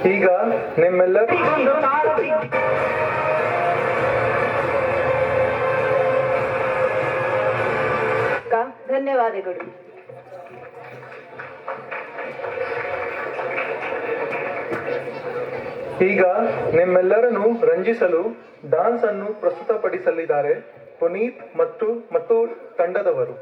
ಈಗ ನಿಮ್ಮೆಲ್ಲರಿಗೂ ಧನ್ಯವಾದಗಳು. ಈಗ ನಿಮ್ಮೆಲ್ಲರನ್ನು ರಂಜಿಸಲು ಡಾನ್ಸ್ ಅನ್ನು ಪ್ರಸ್ತುತಪಡಿಸಲಿದ್ದಾರೆ ಪುನೀತ್ ಮತ್ತು ತಂಡದವರು.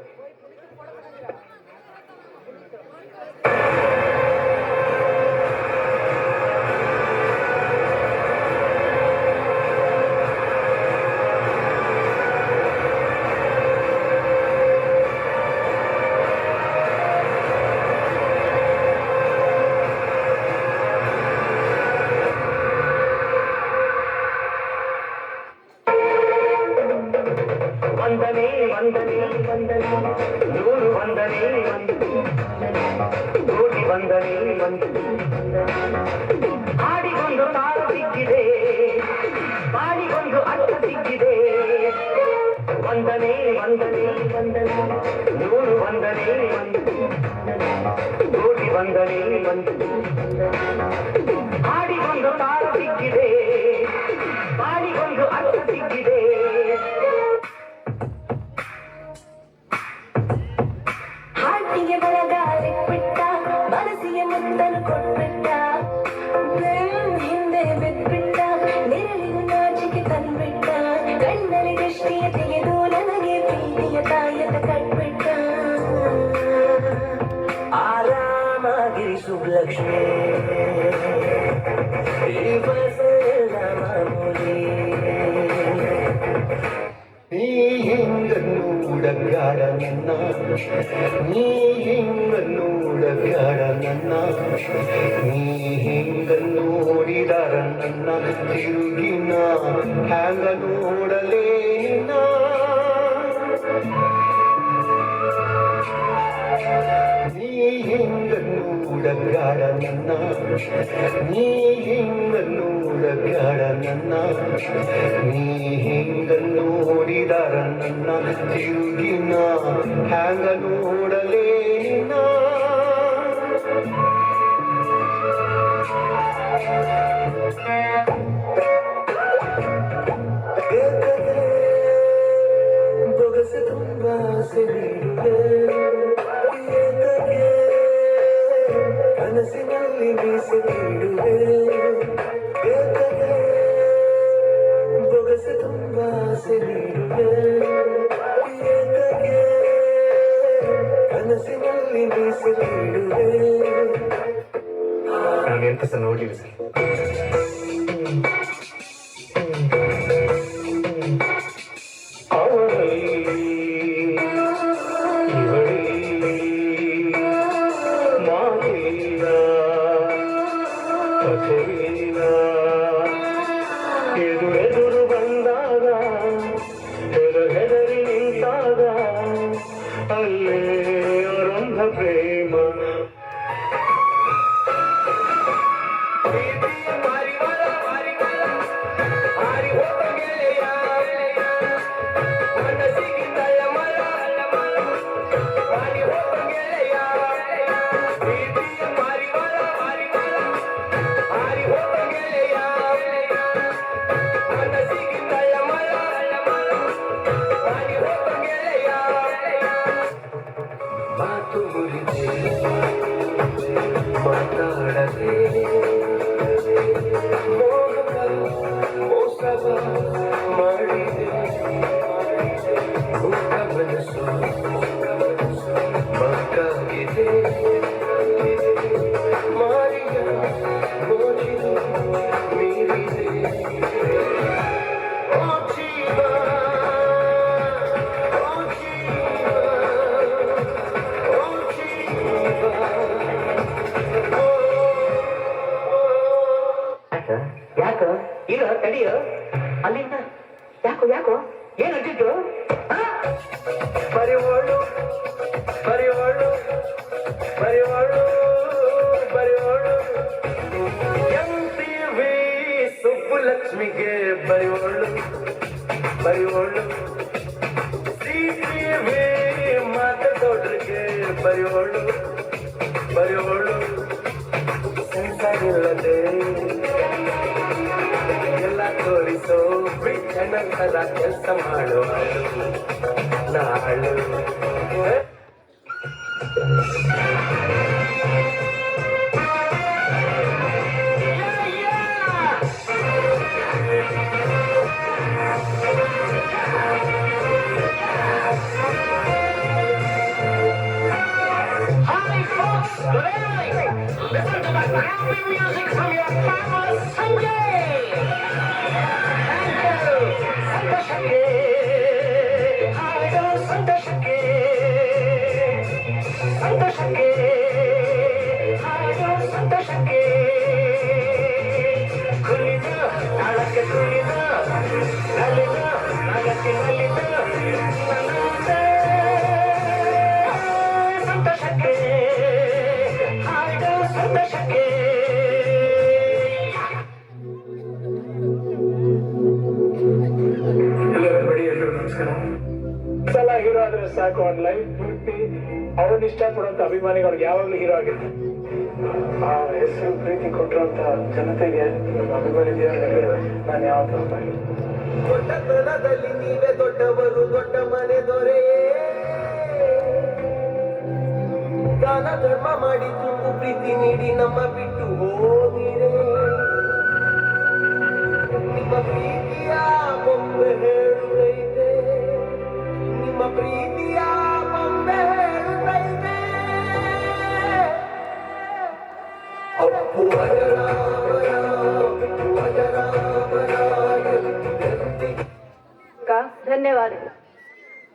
ವಂದನೆ ವಂದನೆ ವಂದನೆ ನೂರು ವಂದನೆ ಕೋಟಿ ವಂದನೆ ವಂದನೆ ಹಾಡಿಗೊಂದು ತಾಳ ಸಿಕ್ಕಿದೆ, ಬಾಳಿಗೊಂದು ಅರ್ಥ ಸಿಕ್ಕಿದೆ. ವಂದನೆ ವಂದನೆ ವಂದನೆ ನೂರು ವಂದನೆ ಕೋಟಿ ವಂದನೆ ವಂದನೆ ಹಾಡಿಗೊಂದು ತಾಳ ಸಿಕ್ಕಿದೆ, ಬಾಳಿಗೊಂದು ಅರ್ಥ ಸಿಕ್ಕಿದೆ. ಹಾಟಿಗೆ ಬರಗಾಲಿ ಬಿಟ್ಟ, ಮನಸ್ಸಿಗೆ ಮುತ್ತನು ಕೊಟ್ಬಿಟ್ಟ, ಹಿಂದೆ ಬಿಟ್ಬಿಟ್ಟ, ನೆರಳಿನ ನಾಚಿಕೆ ತಂದ್ಬಿಟ್ಟ, ಕಣ್ಣಲ್ಲಿ ದೃಷ್ಟಿಯ ತೆಗೆದು ನನಗೆ ಪ್ರೀತಿಯ ತಾಯತ ಕಟ್ಬಿಟ್ಟ. ಆರಾಮಾಗಿರಿ ಸುಬ್ಲಕ್ಷ್ಮಿ, ಈ ಬಸಲ್ಲ ಮಾಮೂಲಿ. ನೀ ಹಿಂಗ ನೋಡಗಾಡ ನನ್ನ, ನೀ ಹಿಂಗ ನೋಡಗಾಡ ನನ್ನ, ನೀ ಹಿಂಗ ನೋಡಿದಾರ ನನ್ನ ತಿರುಗಿನ ಹ್ಯಾಂಗ ನೋಡಲೇನ. ನೀ ಹಿಂಗ ನೋಡಗಾಡ ನನ್ನ, ನೀ ಹಿಂಗ ನೋಡಗಾಡ ನನ್ನ, ನೀ ಹಿಂಗ ನೋಡಿದಾರ ನನ್ನ ತಿರುಗಿನ ಹ್ಯಾಂಗ ನೋಡಲೇನ. ಬೊಗಸೆ ತುಂಬ ಸಿಡಿಯುವೆ, ಕನಸಿನಲ್ಲಿ ಮೀಸಲಿಡುವೆ. ಬೊಗಸೆ ತುಂಬ ಸಿಡಿಯುವೆ, ಕನಸಿನಲ್ಲಿ ಮೀಸಲಿಡುವೆ. ನಾನೆಂತ ಸಹ ನೋಡಿಲ್ಲ ಸರ್. ಎದುರೆದುರು ಬಂದಾಗ ಹೆದರಿ ನಿಂತಾಗ ಅಲ್ಲೇ ಆರಂಭ ಪ್ರೇಮ. ಮಾತು ಮುರಿದೆ ಮಾತಾಡದೆ, ಮೋಸವ ಮಾಡಿದೆ, ಊಟ ಮನಸ್ಸು ಮಕ್ಕಾಗಿದೆ, ಮಾರಿಯ ಮೋಜಿದು ಮೀರಿದೆ. ಯಾಕ ಇರ ತಡಿಯ ಅಲ್ಲಿಂದ ಯಾಕೋ ಯಾಕೋ ಏನ್ ಅಡ್ಡಿದ್ದು? ಬರಿವಳು ಬರಿವಳು ಬರಿವಳು ಬರಿವಳು MTV ಸುಬ್ಬುಲಕ್ಷ್ಮಿಗೆ ಬರಿವಳು ಬರಿವಳು, CTV ಮಾತದೊಡ್ರಿಗೆ ಬರಿವಳು ಬರಿವಳು, ಸೆನ್ಸಾರ್ ನಿಲ್ಲದೆ ಎಲ್ಲ ತೋರಿಸೋ ಬಿಟ್ಟಣಂತರ ಕೆಲಸ ಮಾಡೋ ನಾಳು Hi folks, good evening. Listen to the happy music from your farmer Sanjay. Thank you. ಸಂತೋಷಕ್ಕೆ ಹಾಡು ಸಂತೋಷಕ್ಕೆ ಸಂತೋಷಕ್ಕೆ ಹಾಡು ಸಂತೋಷಕ್ಕೆ ಕುಲಿದ ತಾಳಕ್ಕೆ ಕುಲಿದ ನಲಿದ ನಾಗಕ್ಕೆ ನಲಿದ ಸಂತೋಷಕ್ಕೆ ಹಾಡು ಸಂತೋಷಕ್ಕೆ ಎಲ್ಲರೂ ನಮಸ್ಕಾರ. ಸಲ ಹೀರೋ ಆದ್ರೆ ಸಾಕು, ಅವ್ನ ಲೈಫ್ ಪೂರ್ತಿ ಅವನ್ನ ಇಷ್ಟಪಡುವಂತ ಅಭಿಮಾನಿಗಳಿಗೆ ಯಾವಾಗ್ಲೂ ಹೀರೋ ಆಗಿರ್ತಾರೆ. ಆ ಹೆಸರು ಪ್ರೀತಿ ಕೊಟ್ಟಿರುವಂತ ಜನತೆಗೆ ನಮ್ಮ ಅಭಿಮಾನಿ ನಾನು ಯಾವತ್ತೂ ದೊಡ್ಡತನದಲ್ಲಿ ನೀವೇ ದೊಡ್ಡವರು, ದೊಡ್ಡ ಮನೆ ದೊರೆ ದಾನ ಧರ್ಮ ಮಾಡಿ ತುಂಬು ಪ್ರೀತಿ ನೀಡಿ ನಮ್ಮ ಬಿಟ್ಟು ಹೋದಿರೆ. ನಿಮ್ಮ ಪ್ರೀತಿಯ ಬೊಂಬೆ ಹೇಳುತ್ತೈತೆ, ನಿಮ್ಮ ಪ್ರೀತಿಯ